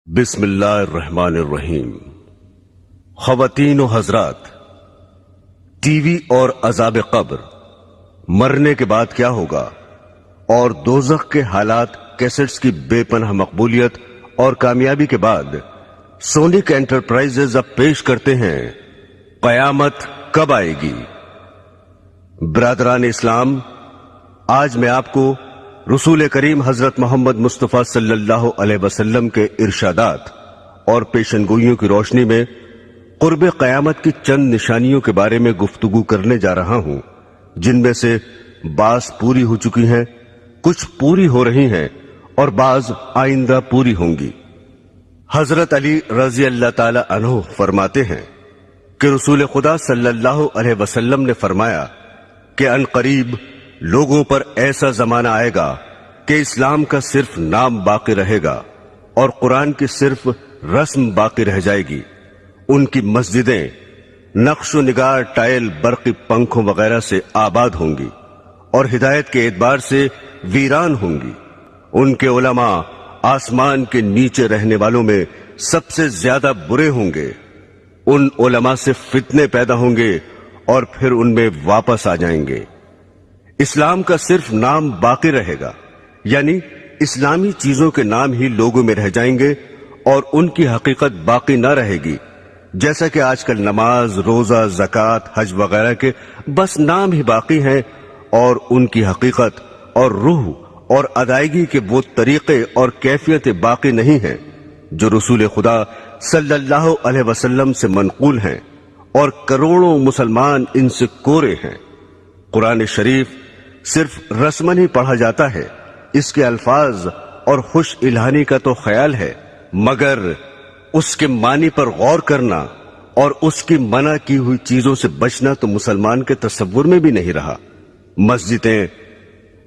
بسم اللہ الرحمن الرحیم۔ خواتین و حضرات، ٹی وی اور عذاب قبر، مرنے کے بعد کیا ہوگا اور دوزخ کے حالات کیسٹس کی بے پناہ مقبولیت اور کامیابی کے بعد سونک انٹرپرائزز اب پیش کرتے ہیں قیامت کب آئے گی۔ برادران اسلام، آج میں آپ کو رسول کریم حضرت محمد مصطفیٰ صلی اللہ علیہ وسلم کے ارشادات اور پیشن گوئیوں کی روشنی میں قرب قیامت کی چند نشانیوں کے بارے میں گفتگو کرنے جا رہا ہوں، جن میں سے بعض پوری ہو چکی ہیں، کچھ پوری ہو رہی ہیں اور بعض آئندہ پوری ہوں گی۔ حضرت علی رضی اللہ تعالی عنہ فرماتے ہیں کہ رسول خدا صلی اللہ علیہ وسلم نے فرمایا کہ ان قریب لوگوں پر ایسا زمانہ آئے گا کہ اسلام کا صرف نام باقی رہے گا اور قرآن کی صرف رسم باقی رہ جائے گی۔ ان کی مسجدیں نقش و نگار، ٹائل، برقی پنکھوں وغیرہ سے آباد ہوں گی اور ہدایت کے اعتبار سے ویران ہوں گی۔ ان کے علماء آسمان کے نیچے رہنے والوں میں سب سے زیادہ برے ہوں گے۔ ان علماء سے فتنے پیدا ہوں گے اور پھر ان میں واپس آ جائیں گے۔ اسلام کا صرف نام باقی رہے گا، یعنی اسلامی چیزوں کے نام ہی لوگوں میں رہ جائیں گے اور ان کی حقیقت باقی نہ رہے گی، جیسا کہ آج کل نماز، روزہ، زکوٰۃ، حج وغیرہ کے بس نام ہی باقی ہیں اور ان کی حقیقت اور روح اور ادائیگی کے وہ طریقے اور کیفیتیں باقی نہیں ہیں جو رسول خدا صلی اللہ علیہ وسلم سے منقول ہیں، اور کروڑوں مسلمان ان سے کورے ہیں۔ قرآن شریف صرف رسمن ہی پڑھا جاتا ہے، اس کے الفاظ اور خوش الہانی کا تو خیال ہے، مگر اس کے معنی پر غور کرنا اور اس کی منع کی ہوئی چیزوں سے بچنا تو مسلمان کے تصور میں بھی نہیں رہا۔ مسجدیں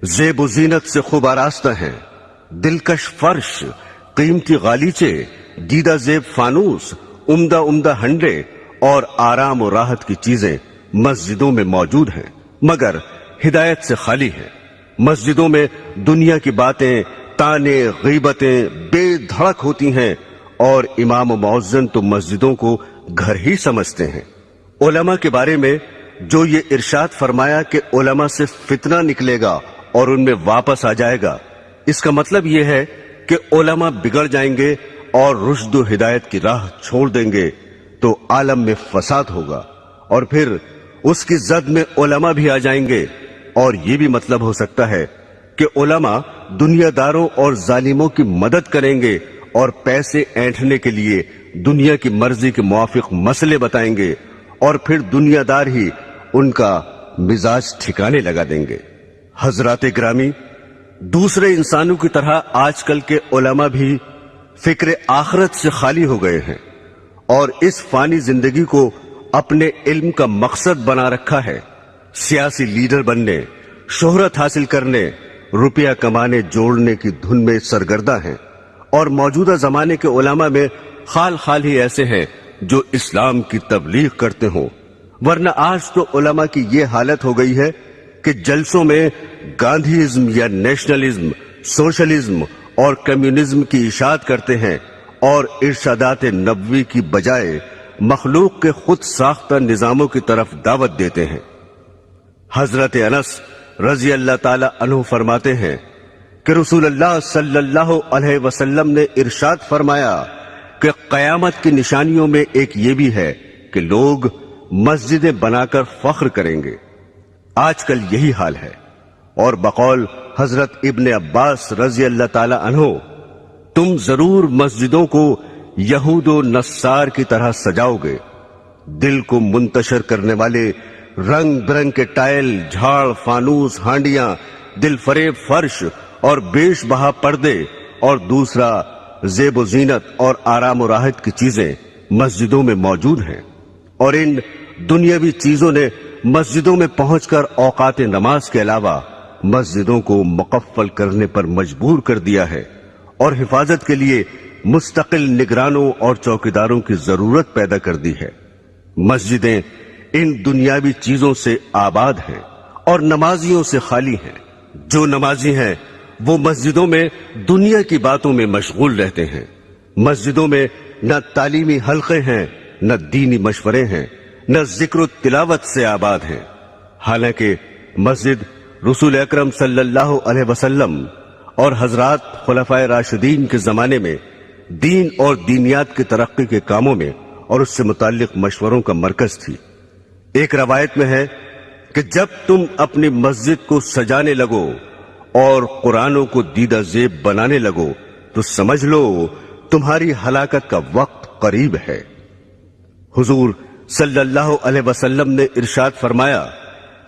زیب و زینت سے خوب آراستہ ہیں، دلکش فرش، قیمتی غالیچے، دیدہ زیب فانوس، عمدہ عمدہ ہنڈے اور آرام و راحت کی چیزیں مسجدوں میں موجود ہیں، مگر ہدایت سے خالی ہے۔ مسجدوں میں دنیا کی باتیں، تانے، غیبتیں بے دھڑک ہوتی ہیں اور امام و مؤذن تو مسجدوں کو گھر ہی سمجھتے ہیں۔ علماء کے بارے میں جو یہ ارشاد فرمایا کہ علماء سے فتنہ نکلے گا اور ان میں واپس آ جائے گا، اس کا مطلب یہ ہے کہ علماء بگڑ جائیں گے اور رشد و ہدایت کی راہ چھوڑ دیں گے تو عالم میں فساد ہوگا، اور پھر اس کی زد میں علماء بھی آ جائیں گے، اور یہ بھی مطلب ہو سکتا ہے کہ علماء دنیا داروں اور ظالموں کی مدد کریں گے اور پیسے اینٹھنے کے لیے دنیا کی مرضی کے موافق مسئلے بتائیں گے، اور پھر دنیا دار ہی ان کا مزاج ٹھکانے لگا دیں گے۔ حضرات گرامی، دوسرے انسانوں کی طرح آج کل کے علماء بھی فکر آخرت سے خالی ہو گئے ہیں اور اس فانی زندگی کو اپنے علم کا مقصد بنا رکھا ہے۔ سیاسی لیڈر بننے، شہرت حاصل کرنے، روپیہ کمانے جوڑنے کی دھن میں سرگردہ ہیں، اور موجودہ زمانے کے علماء میں خال خال ہی ایسے ہیں جو اسلام کی تبلیغ کرتے ہوں، ورنہ آج تو علماء کی یہ حالت ہو گئی ہے کہ جلسوں میں گاندھیزم یا نیشنلزم، سوشلزم اور کمیونزم کی اشاعت کرتے ہیں اور ارشادات نبوی کی بجائے مخلوق کے خود ساختہ نظاموں کی طرف دعوت دیتے ہیں۔ حضرت انس رضی اللہ تعالی عنہ فرماتے ہیں کہ رسول اللہ صلی اللہ علیہ وسلم نے ارشاد فرمایا کہ قیامت کی نشانیوں میں ایک یہ بھی ہے کہ لوگ مسجدیں بنا کر فخر کریں گے۔ آج کل یہی حال ہے، اور بقول حضرت ابن عباس رضی اللہ تعالی عنہ، تم ضرور مسجدوں کو یہود و نصار کی طرح سجاؤ گے۔ دل کو منتشر کرنے والے رنگ برنگ کے ٹائل، جھاڑ، فانوس، ہانڈیاں، دل فریب فرش اور بیش بہا پردے، اور دوسرا زیب و زینت اور آرام و راحت کی چیزیں مسجدوں میں موجود ہیں، اور ان دنیاوی چیزوں نے مسجدوں میں پہنچ کر اوقات نماز کے علاوہ مسجدوں کو مقفل کرنے پر مجبور کر دیا ہے، اور حفاظت کے لیے مستقل نگرانوں اور چوکیداروں کی ضرورت پیدا کر دی ہے۔ مسجدیں ان دنیاوی چیزوں سے آباد ہیں اور نمازیوں سے خالی ہیں۔ جو نمازی ہیں وہ مسجدوں میں دنیا کی باتوں میں مشغول رہتے ہیں، مسجدوں میں نہ تعلیمی حلقے ہیں، نہ دینی مشورے ہیں، نہ ذکر و تلاوت سے آباد ہیں، حالانکہ مسجد رسول اکرم صلی اللہ علیہ وسلم اور حضرات خلفائے راشدین کے زمانے میں دین اور دینیات کی ترقی کے کاموں میں اور اس سے متعلق مشوروں کا مرکز تھی۔ ایک روایت میں ہے کہ جب تم اپنی مسجد کو سجانے لگو اور قرآنوں کو دیدہ زیب بنانے لگو تو سمجھ لو تمہاری ہلاکت کا وقت قریب ہے۔ حضور صلی اللہ علیہ وسلم نے ارشاد فرمایا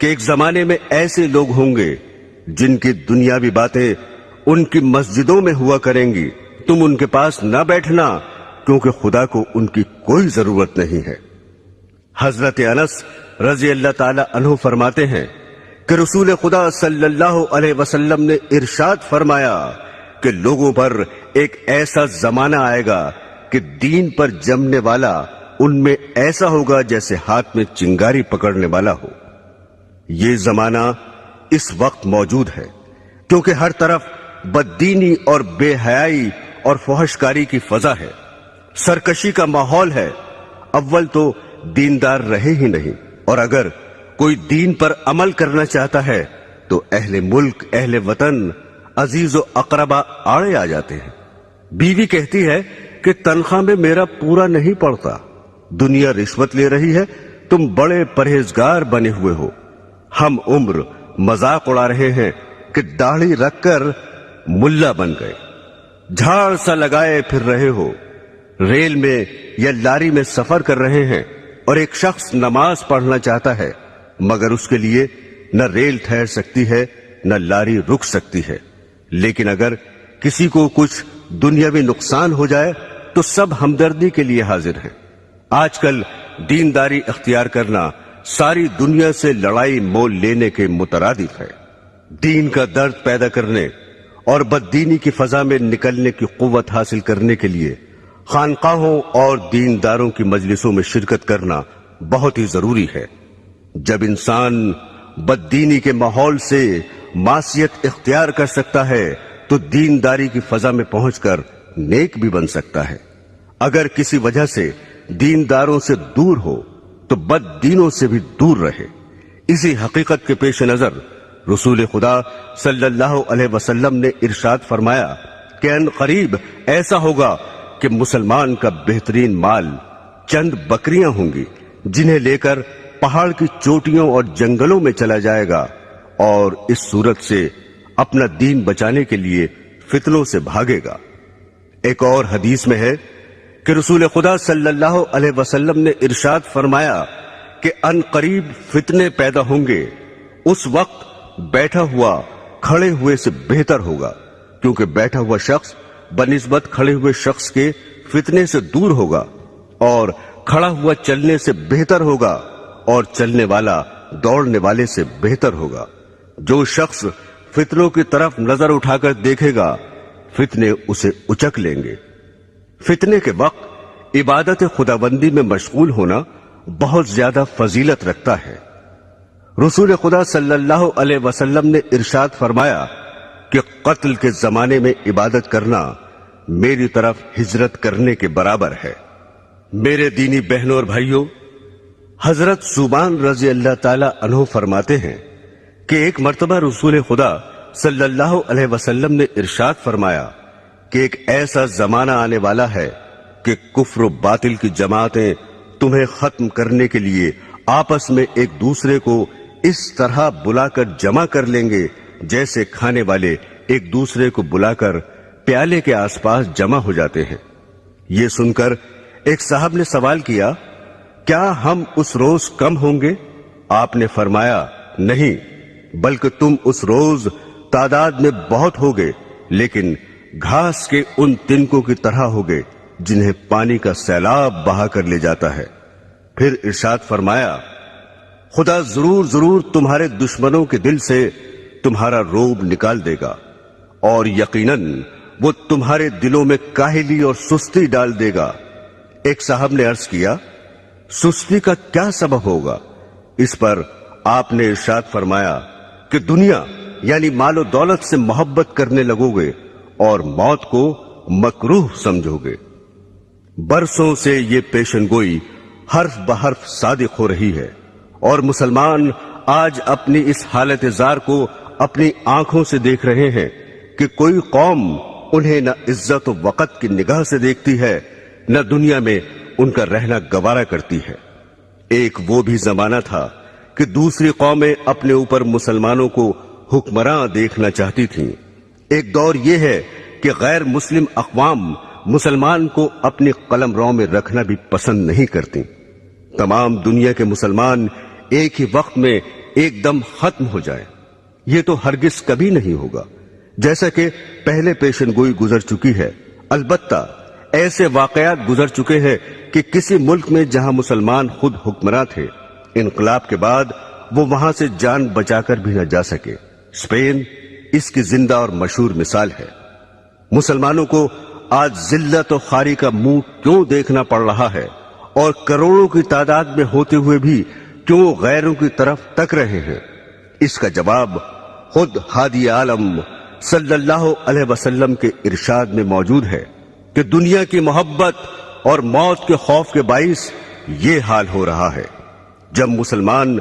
کہ ایک زمانے میں ایسے لوگ ہوں گے جن کی دنیاوی باتیں ان کی مسجدوں میں ہوا کریں گی، تم ان کے پاس نہ بیٹھنا کیونکہ خدا کو ان کی کوئی ضرورت نہیں ہے۔ حضرت انس رضی اللہ تعالی عنہ فرماتے ہیں کہ رسول خدا صلی اللہ علیہ وسلم نے ارشاد فرمایا کہ لوگوں پر ایک ایسا زمانہ آئے گا کہ دین پر جمنے والا ان میں ایسا ہوگا جیسے ہاتھ میں چنگاری پکڑنے والا ہو۔ یہ زمانہ اس وقت موجود ہے کیونکہ ہر طرف بددینی اور بے حیائی اور فحشکاری کی فضا ہے، سرکشی کا ماحول ہے۔ اول تو دیندار رہے ہی نہیں، اور اگر کوئی دین پر عمل کرنا چاہتا ہے تو اہل ملک، اہل وطن، عزیز و اقربا آڑے آ جاتے ہیں۔ بیوی کہتی ہے کہ تنخواہ میں میرا پورا نہیں پڑتا، دنیا رشوت لے رہی ہے، تم بڑے پرہیزگار بنے ہوئے ہو، ہم عمر مذاق اڑا رہے ہیں کہ داڑھی رکھ کر ملا بن گئے، جھاڑ سا لگائے پھر رہے ہو، ریل میں یا لاری میں سفر کر رہے ہیں اور ایک شخص نماز پڑھنا چاہتا ہے مگر اس کے لیے نہ ریل ٹھہر سکتی ہے نہ لاری رک سکتی ہے، لیکن اگر کسی کو کچھ دنیاوی نقصان ہو جائے تو سب ہمدردی کے لیے حاضر ہیں۔ آج کل دینداری اختیار کرنا ساری دنیا سے لڑائی مول لینے کے مترادف ہے۔ دین کا درد پیدا کرنے اور بددینی کی فضا میں نکلنے کی قوت حاصل کرنے کے لیے خانقاہوں اور دینداروں کی مجلسوں میں شرکت کرنا بہت ہی ضروری ہے۔ جب انسان بددینی کے ماحول سے معصیت اختیار کر سکتا ہے تو دینداری کی فضا میں پہنچ کر نیک بھی بن سکتا ہے۔ اگر کسی وجہ سے دینداروں سے دور ہو تو بد دینوں سے بھی دور رہے۔ اسی حقیقت کے پیش نظر رسول خدا صلی اللہ علیہ وسلم نے ارشاد فرمایا کہ ان قریب ایسا ہوگا کہ مسلمان کا بہترین مال چند بکریاں ہوں گی جنہیں لے کر پہاڑ کی چوٹیوں اور جنگلوں میں چلا جائے گا، اور اس صورت سے اپنا دین بچانے کے لیے فتنوں سے بھاگے گا۔ ایک اور حدیث میں ہے کہ رسول خدا صلی اللہ علیہ وسلم نے ارشاد فرمایا کہ ان قریب فتنے پیدا ہوں گے، اس وقت بیٹھا ہوا کھڑے ہوئے سے بہتر ہوگا، کیونکہ بیٹھا ہوا شخص بنسبت کھڑے ہوئے شخص کے فتنے سے دور ہوگا، اور کھڑا ہوا چلنے سے بہتر ہوگا، اور چلنے والا دوڑنے والے سے بہتر ہوگا۔ جو شخص فتنوں کی طرف نظر اٹھا کر دیکھے گا فتنے اسے اچک لیں گے۔ فتنے کے وقت عبادت خداوندی میں مشغول ہونا بہت زیادہ فضیلت رکھتا ہے۔ رسول خدا صلی اللہ علیہ وسلم نے ارشاد فرمایا کہ قتل کے زمانے میں عبادت کرنا میری طرف ہجرت کرنے کے برابر ہے۔ میرے دینی بہنوں اور بھائیوں، حضرت ثوبان رضی اللہ تعالی عنہ فرماتے ہیں کہ ایک مرتبہ رسول خدا صلی اللہ علیہ وسلم نے ارشاد فرمایا کہ ایک ایسا زمانہ آنے والا ہے کہ کفر و باطل کی جماعتیں تمہیں ختم کرنے کے لیے آپس میں ایک دوسرے کو اس طرح بلا کر جمع کر لیں گے جیسے کھانے والے ایک دوسرے کو بلا کر پیالے کے آس پاس جمع ہو جاتے ہیں۔ یہ سن کر ایک صاحب نے سوال کیا، کیا ہم اس روز کم ہوں گے؟ آپ نے فرمایا، نہیں، بلکہ تم اس روز تعداد میں بہت ہوگے، لیکن گھاس کے ان تنکوں کی طرح ہوگے جنہیں پانی کا سیلاب بہا کر لے جاتا ہے۔ پھر ارشاد فرمایا، خدا ضرور ضرور تمہارے دشمنوں کے دل سے تمہارا روب نکال دے گا، اور یقیناً وہ تمہارے دلوں میں کاہلی اور سستی ڈال دے گا۔ ایک صاحب نے عرض کیا، سستی کا کیا سبب ہوگا؟ اس پر آپ نے ارشاد فرمایا کہ دنیا یعنی مال و دولت سے محبت کرنے لگو گے اور موت کو مکروہ سمجھو گے۔ برسوں سے یہ پیشن گوئی حرف بحرف صادق ہو رہی ہے، اور مسلمان آج اپنی اس حالت زار کو اپنی آنکھوں سے دیکھ رہے ہیں کہ کوئی قوم انہیں نہ عزت و وقت کی نگاہ سے دیکھتی ہے، نہ دنیا میں ان کا رہنا گوارا کرتی ہے۔ ایک وہ بھی زمانہ تھا کہ دوسری قومیں اپنے اوپر مسلمانوں کو حکمراں دیکھنا چاہتی تھیں۔ ایک دور یہ ہے کہ غیر مسلم اقوام مسلمان کو اپنی قلم رو میں رکھنا بھی پسند نہیں کرتی۔ تمام دنیا کے مسلمان ایک ہی وقت میں ایک دم ختم ہو جائیں، یہ تو ہرگز کبھی نہیں ہوگا، جیسا کہ پہلے پیشن گوئی گزر چکی ہے۔ البتہ ایسے واقعات گزر چکے ہیں کہ کسی ملک میں جہاں مسلمان خود حکمراں تھے، انقلاب کے بعد وہ وہاں سے جان بچا کر بھی نہ جا سکے۔ اسپین اس کی زندہ اور مشہور مثال ہے۔ مسلمانوں کو آج ذلت و خواری کا منہ کیوں دیکھنا پڑ رہا ہے، اور کروڑوں کی تعداد میں ہوتے ہوئے بھی کیوں غیروں کی طرف تک رہے ہیں؟ اس کا جواب خود ہادی عالم صلی اللہ علیہ وسلم کے ارشاد میں موجود ہے کہ دنیا کی محبت اور موت کے خوف کے باعث یہ حال ہو رہا ہے۔ جب مسلمان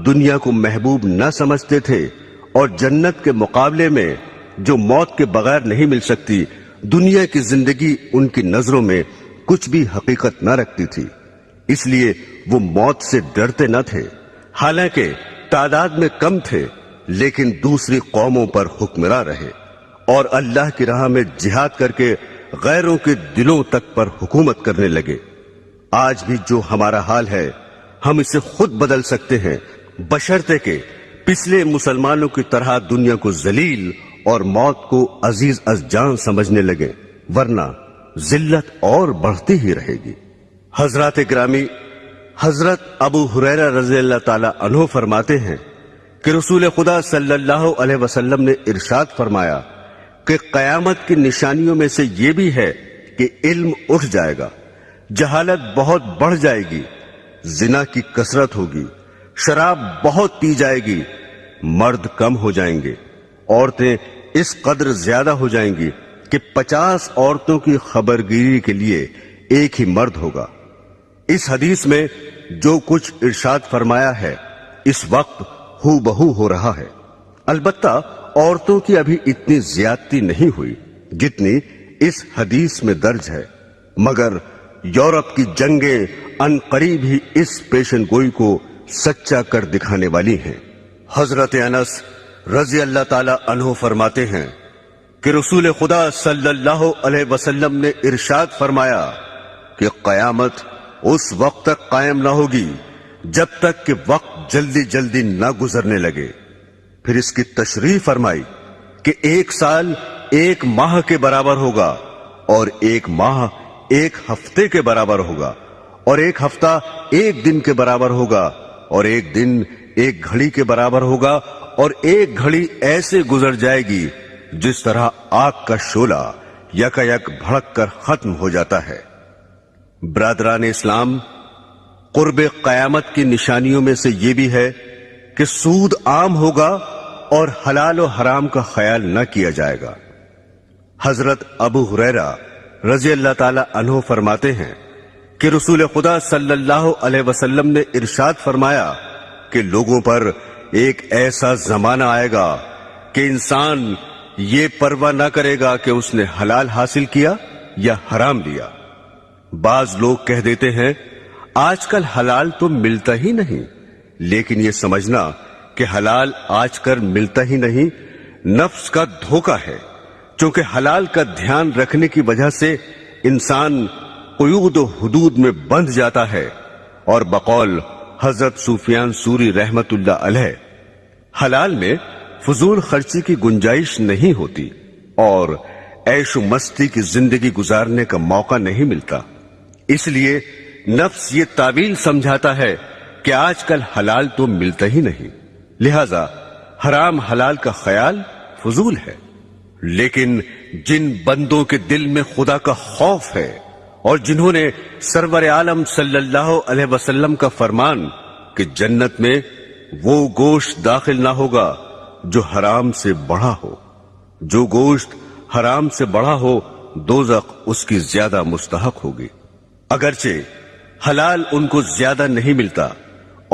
دنیا کو محبوب نہ سمجھتے تھے اور جنت کے مقابلے میں جو موت کے بغیر نہیں مل سکتی، دنیا کی زندگی ان کی نظروں میں کچھ بھی حقیقت نہ رکھتی تھی، اس لیے وہ موت سے ڈرتے نہ تھے۔ حالانکہ تعداد میں کم تھے، لیکن دوسری قوموں پر حکمراں رہے اور اللہ کی راہ میں جہاد کر کے غیروں کے دلوں تک پر حکومت کرنے لگے۔ آج بھی جو ہمارا حال ہے ہم اسے خود بدل سکتے ہیں، بشرطے کہ پچھلے مسلمانوں کی طرح دنیا کو ذلیل اور موت کو عزیز از جان سمجھنے لگے، ورنہ ذلت اور بڑھتی ہی رہے گی۔ حضرات گرامی، حضرت ابو ہریرہ رضی اللہ تعالی عنہ فرماتے ہیں کہ رسول خدا صلی اللہ علیہ وسلم نے ارشاد فرمایا کہ قیامت کی نشانیوں میں سے یہ بھی ہے کہ علم اٹھ جائے گا، جہالت بہت بڑھ جائے گی، زنا کی کثرت ہوگی، شراب بہت پی جائے گی، مرد کم ہو جائیں گے، عورتیں اس قدر زیادہ ہو جائیں گی کہ 50 عورتوں کی خبرگیری کے لیے ایک ہی مرد ہوگا۔ اس حدیث میں جو کچھ ارشاد فرمایا ہے اس وقت ہو بہو ہو رہا ہے۔ البتہ عورتوں کی ابھی اتنی زیادتی نہیں ہوئی جتنی اس حدیث میں درج ہے، مگر یورپ کی جنگیں ان قریب ہی اس پیشن گوئی کو سچا کر دکھانے والی ہیں۔ حضرت انس رضی اللہ تعالی عنہ فرماتے ہیں کہ رسول خدا صلی اللہ علیہ وسلم نے ارشاد فرمایا کہ قیامت اس وقت تک قائم نہ ہوگی جب تک کہ وقت جلدی جلدی نہ گزرنے لگے۔ پھر اس کی تشریح فرمائی کہ 1 سال 1 ماہ کے برابر ہوگا، اور 1 ماہ 1 ہفتے کے برابر ہوگا، اور 1 ہفتہ 1 دن کے برابر ہوگا، اور 1 دن 1 گھڑی کے برابر ہوگا، اور 1 گھڑی ایسے گزر جائے گی جس طرح آگ کا شعلہ یکا یک بھڑک کر ختم ہو جاتا ہے۔ برادران اسلام، قرب قیامت کی نشانیوں میں سے یہ بھی ہے کہ سود عام ہوگا اور حلال و حرام کا خیال نہ کیا جائے گا۔ حضرت ابو ہریرہ رضی اللہ تعالی عنہ فرماتے ہیں کہ رسول خدا صلی اللہ علیہ وسلم نے ارشاد فرمایا کہ لوگوں پر ایک ایسا زمانہ آئے گا کہ انسان یہ پرواہ نہ کرے گا کہ اس نے حلال حاصل کیا یا حرام لیا۔ بعض لوگ کہہ دیتے ہیں آج کل حلال تو ملتا ہی نہیں، لیکن یہ سمجھنا کہ حلال آج کل ملتا ہی نہیں نفس کا دھوکہ ہے، چونکہ حلال کا دھیان رکھنے کی وجہ سے انسان قیود و حدود میں بندھ جاتا ہے، اور بقول حضرت سفیان ثوری رحمت اللہ علیہ حلال میں فضول خرچی کی گنجائش نہیں ہوتی اور عیش و مستی کی زندگی گزارنے کا موقع نہیں ملتا، اس لیے نفس یہ تعویل سمجھاتا ہے کہ آج کل حلال تو ملتا ہی نہیں، لہذا حرام حلال کا خیال فضول ہے۔ لیکن جن بندوں کے دل میں خدا کا خوف ہے اور جنہوں نے سرور عالم صلی اللہ علیہ وسلم کا فرمان کہ جنت میں وہ گوشت داخل نہ ہوگا جو حرام سے بڑھا ہو، جو گوشت حرام سے بڑھا ہو دوزخ اس کی زیادہ مستحق ہوگی۔ اگرچہ حلال ان کو زیادہ نہیں ملتا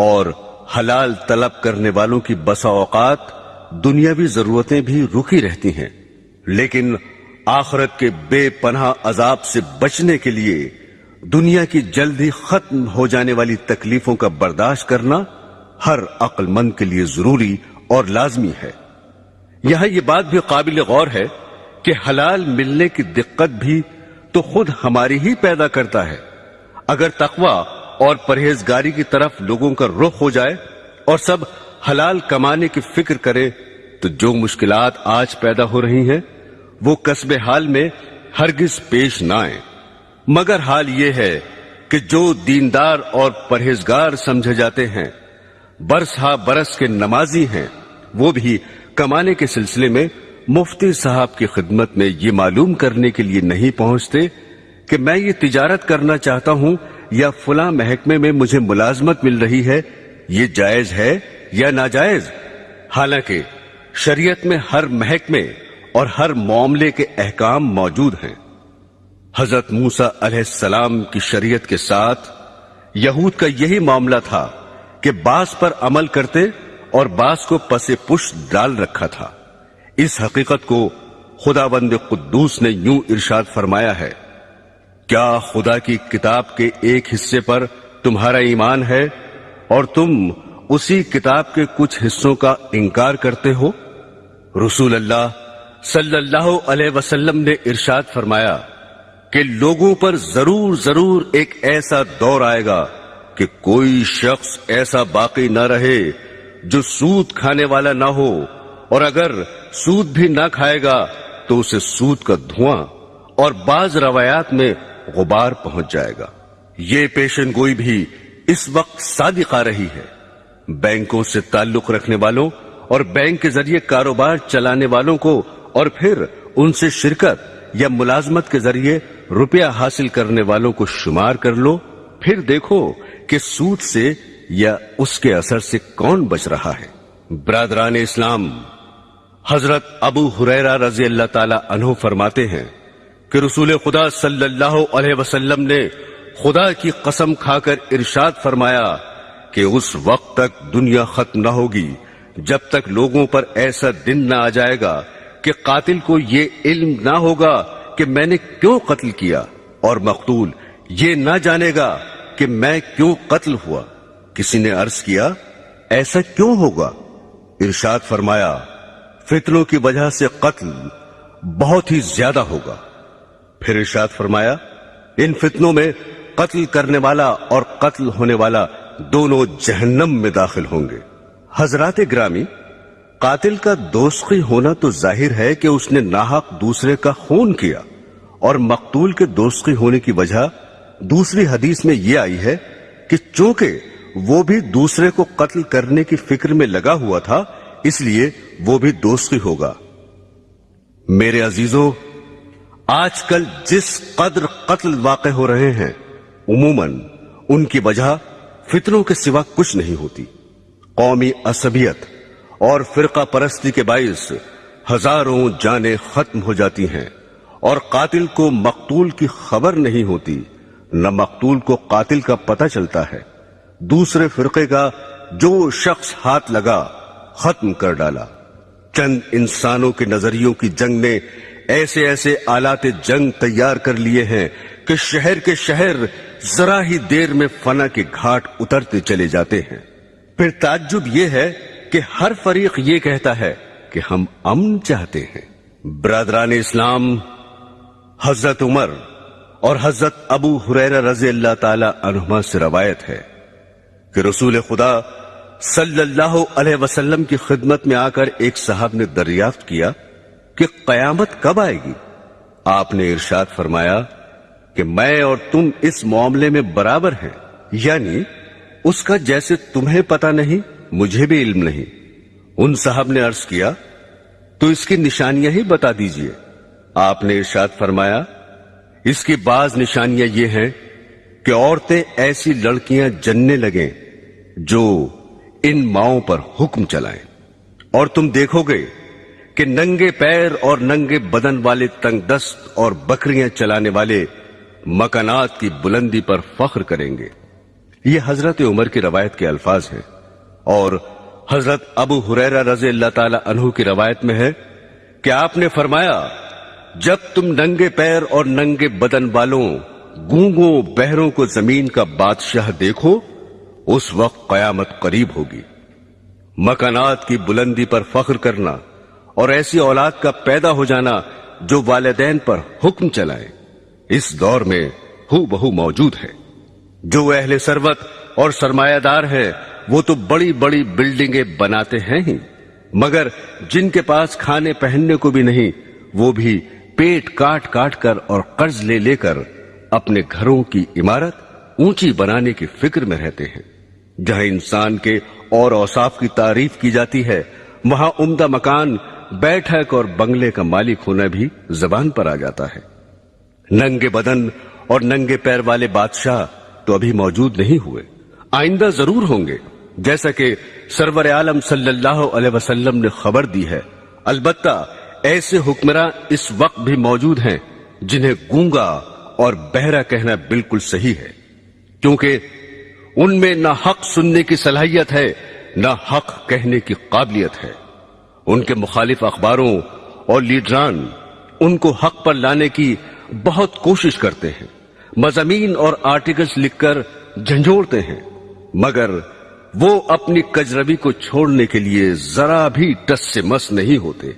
اور حلال طلب کرنے والوں کی بسا اوقات دنیاوی ضرورتیں بھی رکی رہتی ہیں، لیکن آخرت کے بے پناہ عذاب سے بچنے کے لیے دنیا کی جلد ہی ختم ہو جانے والی تکلیفوں کا برداشت کرنا ہر عقل مند کے لیے ضروری اور لازمی ہے۔ یہاں یہ بات بھی قابل غور ہے کہ حلال ملنے کی دقت بھی تو خود ہماری ہی پیدا کرتا ہے۔ اگر تقوی اور پرہیزگاری کی طرف لوگوں کا رخ ہو جائے اور سب حلال کمانے کی فکر کرے تو جو مشکلات آج پیدا ہو رہی ہیں وہ کسب حال میں ہرگز پیش نہ آئیں، مگر حال یہ ہے کہ جو دیندار اور پرہیزگار سمجھے جاتے ہیں، برس ہا برس کے نمازی ہیں، وہ بھی کمانے کے سلسلے میں مفتی صاحب کی خدمت میں یہ معلوم کرنے کے لیے نہیں پہنچتے کہ میں یہ تجارت کرنا چاہتا ہوں یا فلاں محکمے میں مجھے ملازمت مل رہی ہے، یہ جائز ہے یا ناجائز، حالانکہ شریعت میں ہر محکمے اور ہر معاملے کے احکام موجود ہیں۔ حضرت موسیٰ علیہ السلام کی شریعت کے ساتھ یہود کا یہی معاملہ تھا کہ بعض پر عمل کرتے اور بعض کو پس پشت ڈال رکھا تھا۔ اس حقیقت کو خداوند قدوس نے یوں ارشاد فرمایا ہے، کیا خدا کی کتاب کے ایک حصے پر تمہارا ایمان ہے اور تم اسی کتاب کے کچھ حصوں کا انکار کرتے ہو؟ رسول اللہ صلی اللہ علیہ وسلم نے ارشاد فرمایا کہ لوگوں پر ضرور ایک ایسا دور آئے گا کہ کوئی شخص ایسا باقی نہ رہے جو سود کھانے والا نہ ہو، اور اگر سود بھی نہ کھائے گا تو اسے سود کا دھواں اور بعض روایات میں غبار پہنچ جائے گا۔ یہ پیشن گوئی بھی اس وقت صادق آ رہی ہے۔ بینکوں سے تعلق رکھنے والوں اور بینک کے ذریعے کاروبار چلانے والوں کو اور پھر ان سے شرکت یا ملازمت کے ذریعے روپیہ حاصل کرنے والوں کو شمار کر لو، پھر دیکھو کہ سود سے یا اس کے اثر سے کون بچ رہا ہے۔ برادران اسلام، حضرت ابو ہریرہ رضی اللہ تعالی عنہ فرماتے ہیں کہ رسول خدا صلی اللہ علیہ وسلم نے خدا کی قسم کھا کر ارشاد فرمایا کہ اس وقت تک دنیا ختم نہ ہوگی جب تک لوگوں پر ایسا دن نہ آ جائے گا کہ قاتل کو یہ علم نہ ہوگا کہ میں نے کیوں قتل کیا، اور مقتول یہ نہ جانے گا کہ میں کیوں قتل ہوا۔ کسی نے عرض کیا، ایسا کیوں ہوگا؟ ارشاد فرمایا، فتنوں کی وجہ سے قتل بہت ہی زیادہ ہوگا۔ پھر ارشاد فرمایا، ان فتنوں میں قتل کرنے والا اور قتل ہونے والا دونوں جہنم میں داخل ہوں گے۔ حضرات گرامی، قاتل کا دوزخی ہونا تو ظاہر ہے کہ اس نے ناحق دوسرے کا خون کیا، اور مقتول کے دوزخی ہونے کی وجہ دوسری حدیث میں یہ آئی ہے کہ چونکہ وہ بھی دوسرے کو قتل کرنے کی فکر میں لگا ہوا تھا اس لیے وہ بھی دوزخی ہوگا۔ میرے عزیزوں، آج کل جس قدر قتل واقع ہو رہے ہیں عموماً ان کی وجہ فتنوں کے سوا کچھ نہیں ہوتی۔ قومی عصبیت اور فرقہ پرستی کے باعث ہزاروں جانیں ختم ہو جاتی ہیں، اور قاتل کو مقتول کی خبر نہیں ہوتی، نہ مقتول کو قاتل کا پتہ چلتا ہے۔ دوسرے فرقے کا جو شخص ہاتھ لگا ختم کر ڈالا۔ چند انسانوں کے نظریوں کی جنگ نے ایسے ایسے آلات جنگ تیار کر لیے ہیں کہ شہر کے شہر ذرا ہی دیر میں فنا کے گھاٹ اترتے چلے جاتے ہیں۔ پھر تعجب یہ ہے کہ ہر فریق یہ کہتا ہے کہ ہم امن چاہتے ہیں۔ برادران اسلام، حضرت عمر اور حضرت ابو ہریرہ رضی اللہ تعالی عنہما سے روایت ہے کہ رسول خدا صلی اللہ علیہ وسلم کی خدمت میں آ کر ایک صاحب نے دریافت کیا کہ قیامت کب آئے گی؟ آپ نے ارشاد فرمایا کہ میں اور تم اس معاملے میں برابر ہیں، یعنی اس کا جیسے تمہیں پتہ نہیں مجھے بھی علم نہیں۔ ان صاحب نے عرض کیا، تو اس کی نشانیاں ہی بتا دیجئے۔ آپ نے ارشاد فرمایا، اس کی بعض نشانیاں یہ ہیں کہ عورتیں ایسی لڑکیاں جننے لگیں جو ان ماؤں پر حکم چلائیں، اور تم دیکھو گے کہ ننگے پیر اور ننگے بدن والے تنگ دست اور بکریاں چلانے والے مکانات کی بلندی پر فخر کریں گے۔ یہ حضرت عمر کی روایت کے الفاظ ہیں، اور حضرت ابو ہریرہ رضی اللہ تعالی عنہ کی روایت میں ہے کہ آپ نے فرمایا، جب تم ننگے پیر اور ننگے بدن والوں، گونگوں، بہروں کو زمین کا بادشاہ دیکھو، اس وقت قیامت قریب ہوگی۔ مکانات کی بلندی پر فخر کرنا اور ایسی اولاد کا پیدا ہو جانا جو والدین پر حکم چلائے، اس دور میں ہو بہو موجود ہے۔ جو اہل ثروت اور سرمایہ دار ہیں وہ تو بڑی بڑی بلڈنگیں بناتے ہیں ہی، مگر جن کے پاس کھانے پہننے کو بھی نہیں، وہ بھی پیٹ کاٹ کاٹ کر اور قرض لے لے کر اپنے گھروں کی عمارت اونچی بنانے کی فکر میں رہتے ہیں۔ جہاں انسان کے اور اوصاف کی تعریف کی جاتی ہے، وہاں عمدہ مکان، بیٹھک اور بنگلے کا مالک ہونا بھی زبان پر آ جاتا ہے۔ ننگے بدن اور ننگے پیر والے بادشاہ تو ابھی موجود نہیں ہوئے، آئندہ ضرور ہوں گے، جیسا کہ سرور عالم صلی اللہ علیہ وسلم نے خبر دی ہے۔ البتہ ایسے حکمراں اس وقت بھی موجود ہیں جنہیں گونگا اور بہرا کہنا بالکل صحیح ہے، کیونکہ ان میں نہ حق سننے کی صلاحیت ہے نہ حق کہنے کی قابلیت ہے۔ ان کے مخالف اخباروں اور لیڈران ان کو حق پر لانے کی بہت کوشش کرتے ہیں، مضامین اور آرٹیکلز لکھ کر جھنجھوڑتے ہیں، مگر وہ اپنی کجروی کو چھوڑنے کے لیے ذرا بھی ٹس سے مس نہیں ہوتے۔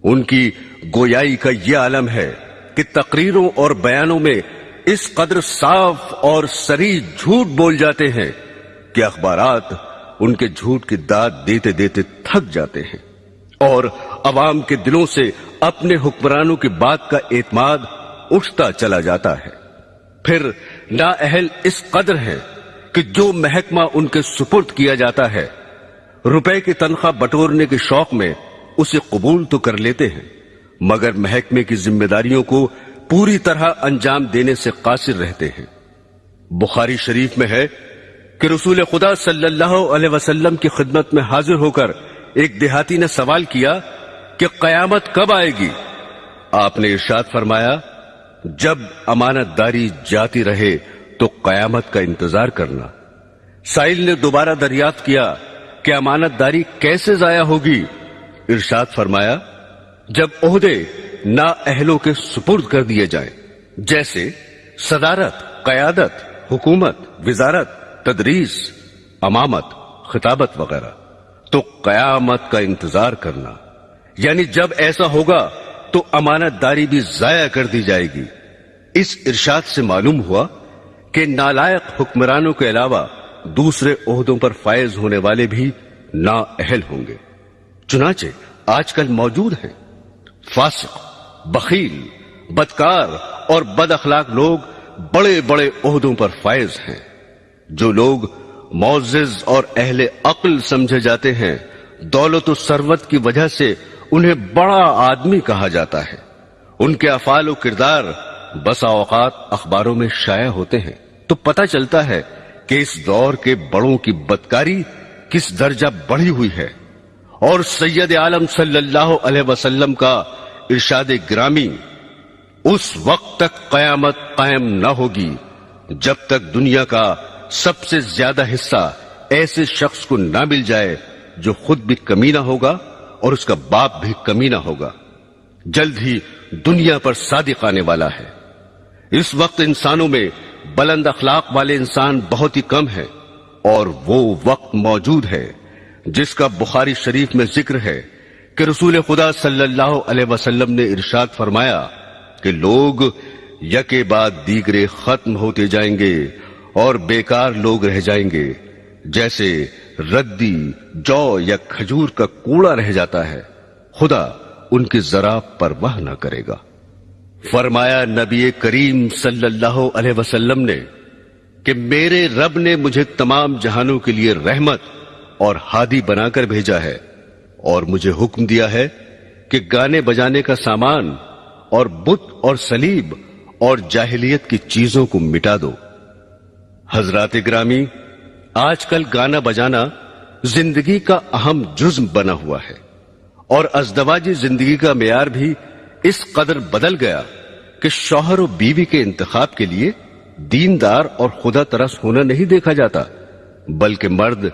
ان کی گویائی کا یہ عالم ہے کہ تقریروں اور بیانوں میں اس قدر صاف اور صریح جھوٹ بول جاتے ہیں کہ اخبارات ان کے جھوٹ کی داد دیتے دیتے تھک جاتے ہیں، اور عوام کے دلوں سے اپنے حکمرانوں کی بات کا اعتماد اٹھتا چلا جاتا ہے۔ پھر نااہل اس قدر ہے کہ جو محکمہ ان کے سپرد کیا جاتا ہے، روپے کی تنخواہ بٹورنے کے شوق میں اسے قبول تو کر لیتے ہیں، مگر محکمے کی ذمہ داریوں کو پوری طرح انجام دینے سے قاصر رہتے ہیں۔ بخاری شریف میں ہے کہ رسول خدا صلی اللہ علیہ وسلم کی خدمت میں حاضر ہو کر ایک دیہاتی نے سوال کیا کہ قیامت کب آئے گی؟ آپ نے ارشاد فرمایا، جب امانت داری جاتی رہے تو قیامت کا انتظار کرنا۔ سائل نے دوبارہ دریافت کیا کہ امانت داری کیسے ضائع ہوگی؟ ارشاد فرمایا، جب عہدے نااہلوں کے سپرد کر دیے جائیں، جیسے صدارت، قیادت، حکومت، وزارت، تدریس، امامت، خطابت وغیرہ، تو قیامت کا انتظار کرنا، یعنی جب ایسا ہوگا تو امانت داری بھی ضائع کر دی جائے گی۔ اس ارشاد سے معلوم ہوا کہ نالائق حکمرانوں کے علاوہ دوسرے عہدوں پر فائز ہونے والے بھی نااہل ہوں گے۔ چنانچہ آج کل موجود ہیں فاسق، بخیل، بدکار اور بد اخلاق لوگ بڑے بڑے عہدوں پر فائز ہیں۔ جو لوگ معزز اور اہل عقل سمجھے جاتے ہیں، دولت و ثروت کی وجہ سے انہیں بڑا آدمی کہا جاتا ہے۔ ان کے افعال و کردار بسا اوقات اخباروں میں شائع ہوتے ہیں، تو پتہ چلتا ہے کہ اس دور کے بڑوں کی بدکاری کس درجہ بڑھی ہوئی ہے۔ اور سید عالم صلی اللہ علیہ وسلم کا ارشاد گرامی، اس وقت تک قیامت قائم نہ ہوگی جب تک دنیا کا سب سے زیادہ حصہ ایسے شخص کو نہ مل جائے جو خود بھی کمینہ ہوگا اور اس کا باپ بھی کمینہ ہوگا۔ جلد ہی دنیا پر صادق آنے والا ہے۔ اس وقت انسانوں میں بلند اخلاق والے انسان بہت ہی کم ہیں، اور وہ وقت موجود ہے جس کا بخاری شریف میں ذکر ہے کہ رسول خدا صلی اللہ علیہ وسلم نے ارشاد فرمایا کہ لوگ یکے بعد دیگرے ختم ہوتے جائیں گے اور بیکار لوگ رہ جائیں گے، جیسے ردی، جو یا کھجور کا کوڑا رہ جاتا ہے، خدا ان کی ذرا پرواہ نہ کرے گا۔ فرمایا نبی کریم صلی اللہ علیہ وسلم نے کہ میرے رب نے مجھے تمام جہانوں کے لیے رحمت اور ہادی بنا کر بھیجا ہے، اور مجھے حکم دیا ہے کہ گانے بجانے کا سامان اور بت اور صلیب اور جاہلیت کی چیزوں کو مٹا دو۔ حضرات گرامی، آج کل گانا بجانا زندگی کا اہم جزء بنا ہوا ہے، اور ازدواجی زندگی کا معیار بھی اس قدر بدل گیا کہ شوہر و بیوی کے انتخاب کے لیے دیندار اور خدا ترس ہونا نہیں دیکھا جاتا، بلکہ مرد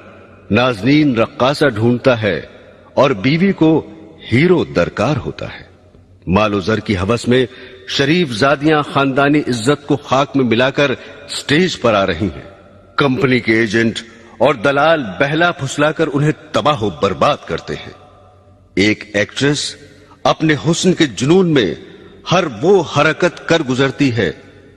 نازنین رقاصہ ڈھونڈتا ہے اور بیوی کو ہیرو درکار ہوتا ہے۔ مال و زر کی ہوس میں شریف زادیاں خاندانی عزت کو خاک میں ملا کر سٹیج پر آ رہی ہیں۔ کمپنی کے ایجنٹ اور دلال بہلا پھسلا کر انہیں تباہ و برباد کرتے ہیں۔ ایک ایکٹریس اپنے حسن کے جنون میں ہر وہ حرکت کر گزرتی ہے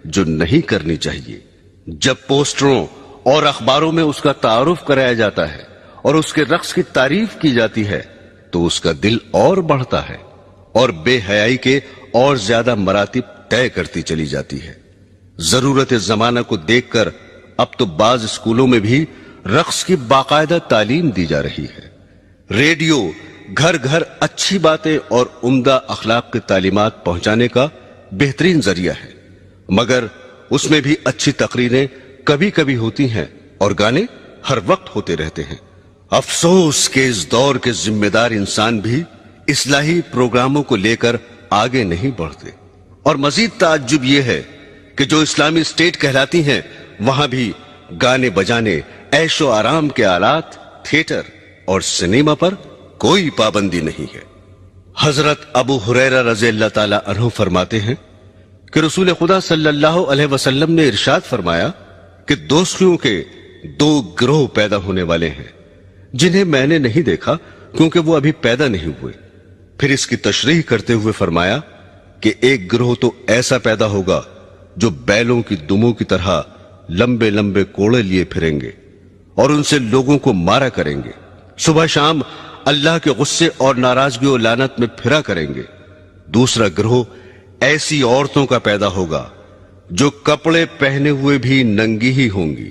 جو نہیں کرنی چاہیے۔ جب پوسٹروں اور اخباروں میں اس کا تعارف کرایا جاتا ہے اور اس کے رقص کی تعریف کی جاتی ہے تو اس کا دل اور بڑھتا ہے اور بے حیائی کے اور زیادہ مراتب طے کرتی چلی جاتی ہے۔ ضرورت زمانہ کو دیکھ کر اب تو بعض اسکولوں میں بھی رقص کی باقاعدہ تعلیم دی جا رہی ہے۔ ریڈیو گھر گھر اچھی باتیں اور عمدہ اخلاق کی تعلیمات پہنچانے کا بہترین ذریعہ ہے، مگر اس میں بھی اچھی تقریریں کبھی کبھی ہوتی ہیں اور گانے ہر وقت ہوتے رہتے ہیں۔ افسوس کہ اس دور کے ذمہ دار انسان بھی اصلاحی پروگراموں کو لے کر آگے نہیں بڑھتے، اور مزید تعجب یہ ہے کہ جو اسلامی اسٹیٹ کہلاتی ہیں وہاں بھی گانے بجانے، عیش و آرام کے آلات، تھیٹر اور سنیما پر کوئی پابندی نہیں ہے۔ حضرت ابو ہریرہ رضی اللہ تعالی عنہ فرماتے ہیں کہ رسول خدا صلی اللہ علیہ وسلم نے ارشاد فرمایا کہ دوستیوں کے دو گروہ پیدا ہونے والے ہیں جنہیں میں نے نہیں دیکھا کیونکہ وہ ابھی پیدا نہیں ہوئے۔ پھر اس کی تشریح کرتے ہوئے فرمایا کہ ایک گروہ تو ایسا پیدا ہوگا جو بیلوں کی دموں کی طرح لمبے لمبے کوڑے لیے پھریں گے اور ان سے لوگوں کو مارا کریں گے، صبح شام اللہ کے غصے اور ناراضگی و لعنت میں پھرا کریں گے۔ دوسرا گروہ ایسی عورتوں کا پیدا ہوگا جو کپڑے پہنے ہوئے بھی ننگی ہی ہوں گی،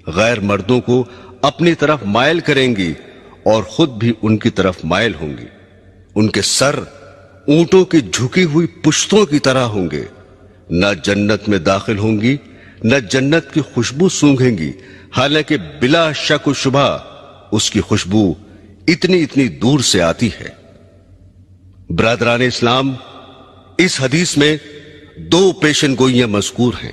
غیر مردوں کو اپنی طرف مائل کریں گی اور خود بھی ان کی طرف مائل ہوں گی۔ ان کے سر اونٹوں کی جھکی ہوئی پشتوں کی طرح ہوں گے، نہ جنت میں داخل ہوں گی نہ جنت کی خوشبو سونگھیں گی، حالانکہ بلا شک و شبہ اس کی خوشبو اتنی دور سے آتی ہے۔ برادران اسلام، اس حدیث میں دو پیشن گوئیاں مذکور ہیں۔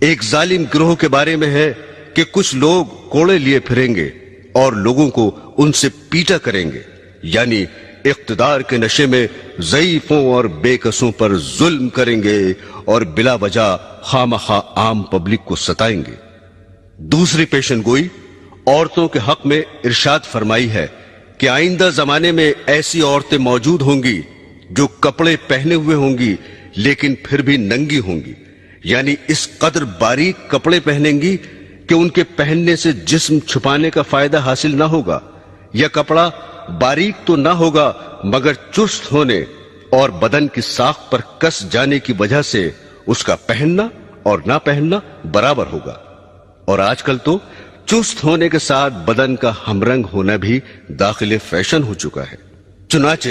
ایک ظالم گروہ کے بارے میں ہے کہ کچھ لوگ کوڑے لیے پھریں گے اور لوگوں کو ان سے پیٹا کریں گے، یعنی اقتدار کے نشے میں ضعیفوں اور بے کسوں پر ظلم کریں گے اور بلا وجہ خامخواہ عام پبلک کو ستائیں گے۔ دوسری پیشن گوئی عورتوں کے حق میں ارشاد فرمائی ہے کہ آئندہ زمانے میں ایسی عورتیں موجود ہوں گی جو کپڑے پہنے ہوئے ہوں گی لیکن پھر بھی ننگی ہوں گی، یعنی اس قدر باریک کپڑے پہنیں گی کہ ان کے پہننے سے جسم چھپانے کا فائدہ حاصل نہ ہوگا، یا کپڑا باریک تو نہ ہوگا مگر چست ہونے اور بدن کی ساخت پر کس جانے کی وجہ سے اس کا پہننا اور نہ پہننا برابر ہوگا۔ اور آج کل تو چست ہونے کے ساتھ بدن کا ہم رنگ ہونا بھی داخل فیشن ہو چکا ہے۔ چنانچہ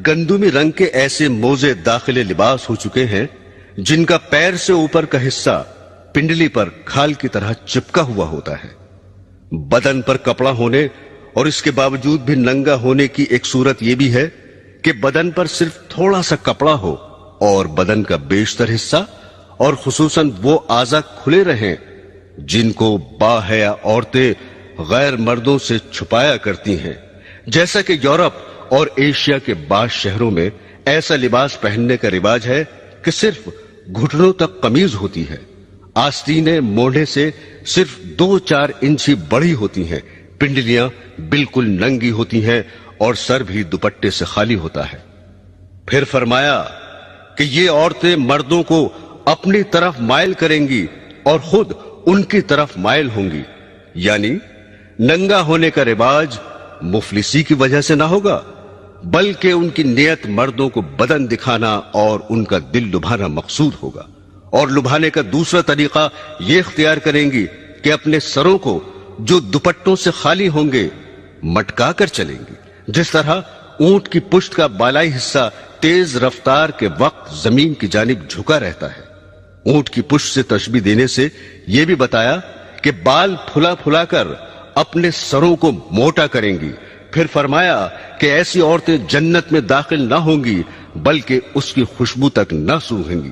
گندمی رنگ کے ایسے موزے داخل لباس ہو چکے ہیں جن کا پیر سے اوپر کا حصہ پنڈلی پر کھال کی طرح چپکا ہوا ہوتا ہے۔ بدن پر کپڑا ہونے اور اس کے باوجود بھی ننگا ہونے کی ایک صورت یہ بھی ہے کہ بدن پر صرف تھوڑا سا کپڑا ہو اور بدن کا بیشتر حصہ اور خصوصاً وہ اعضاء کھلے رہیں جن کو باحیا عورتیں غیر مردوں سے چھپایا کرتی ہیں، جیسا کہ یورپ اور ایشیا کے بعض شہروں میں ایسا لباس پہننے کا رواج ہے کہ صرف گھٹنوں تک قمیض ہوتی ہے، آستینیں موڑھے سے صرف 2-4 انچ ہی بڑی ہوتی ہیں، پنڈلیاں بالکل ننگی ہوتی ہیں اور سر بھی دوپٹے سے خالی ہوتا ہے۔ پھر فرمایا کہ یہ عورتیں مردوں کو اپنی طرف مائل کریں گی اور خود ان کی طرف مائل ہوں گی، یعنی ننگا ہونے کا رواج مفلسی کی وجہ سے نہ ہوگا بلکہ ان کی نیت مردوں کو بدن دکھانا اور ان کا دل لبھانا مقصود ہوگا، اور لبھانے کا دوسرا طریقہ یہ اختیار کریں گی کہ اپنے سروں کو جو دوپٹوں سے خالی ہوں گے مٹکا کر چلیں گی، جس طرح اونٹ کی پشت کا بالائی حصہ تیز رفتار کے وقت زمین کی جانب جھکا رہتا ہے۔ اونٹ کی پشت سے تشبیہ دینے سے یہ بھی بتایا کہ بال پھلا پھلا کر اپنے سروں کو موٹا کریں گی۔ پھر فرمایا کہ ایسی عورتیں جنت میں داخل نہ ہوں گی بلکہ اس کی خوشبو تک نہ سونگھیں گی۔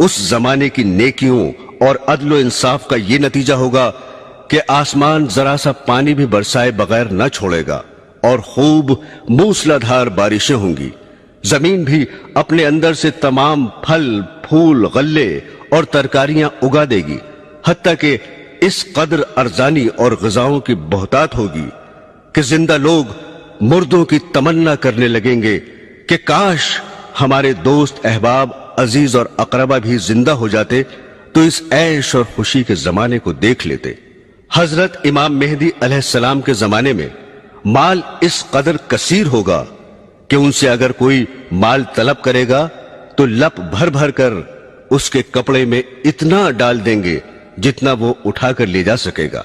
اس زمانے کی نیکیوں اور عدل و انصاف کا یہ نتیجہ ہوگا کہ آسمان ذرا سا پانی بھی برسائے بغیر نہ چھوڑے گا اور خوب موسلادھار بارشیں ہوں گی. زمین بھی اپنے اندر سے تمام پھل پھول غلے اور ترکاریاں اگا دے گی، حتیٰ کہ اس قدر ارزانی اور غذاؤں کی بہتات ہوگی کہ زندہ لوگ مردوں کی تمنا کرنے لگیں گے کہ کاش ہمارے دوست احباب عزیز اور اقربا بھی زندہ ہو جاتے تو اس عیش اور خوشی کے زمانے کو دیکھ لیتے. حضرت امام مہدی علیہ السلام کے زمانے میں مال اس قدر کثیر ہوگا کہ ان سے اگر کوئی مال طلب کرے گا تو لپ بھر بھر کر اس کے کپڑے میں اتنا ڈال دیں گے جتنا وہ اٹھا کر لے جا سکے گا.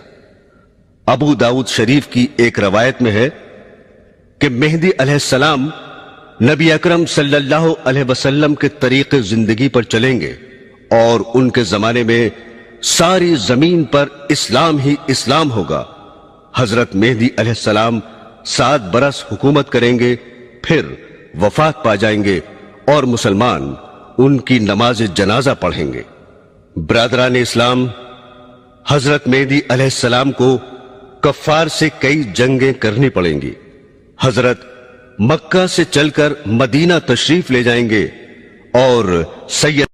ابو داؤد شریف کی ایک روایت میں ہے کہ مہدی علیہ السلام نبی اکرم صلی اللہ علیہ وسلم کے طریق زندگی پر چلیں گے اور ان کے زمانے میں ساری زمین پر اسلام ہی اسلام ہوگا. حضرت مہدی علیہ السلام 7 برس حکومت کریں گے، پھر وفات پا جائیں گے اور مسلمان ان کی نماز جنازہ پڑھیں گے. برادران اسلام، حضرت مہدی علیہ السلام کو کفار سے کئی جنگیں کرنی پڑیں گی. حضرت مکہ سے چل کر مدینہ تشریف لے جائیں گے اور سید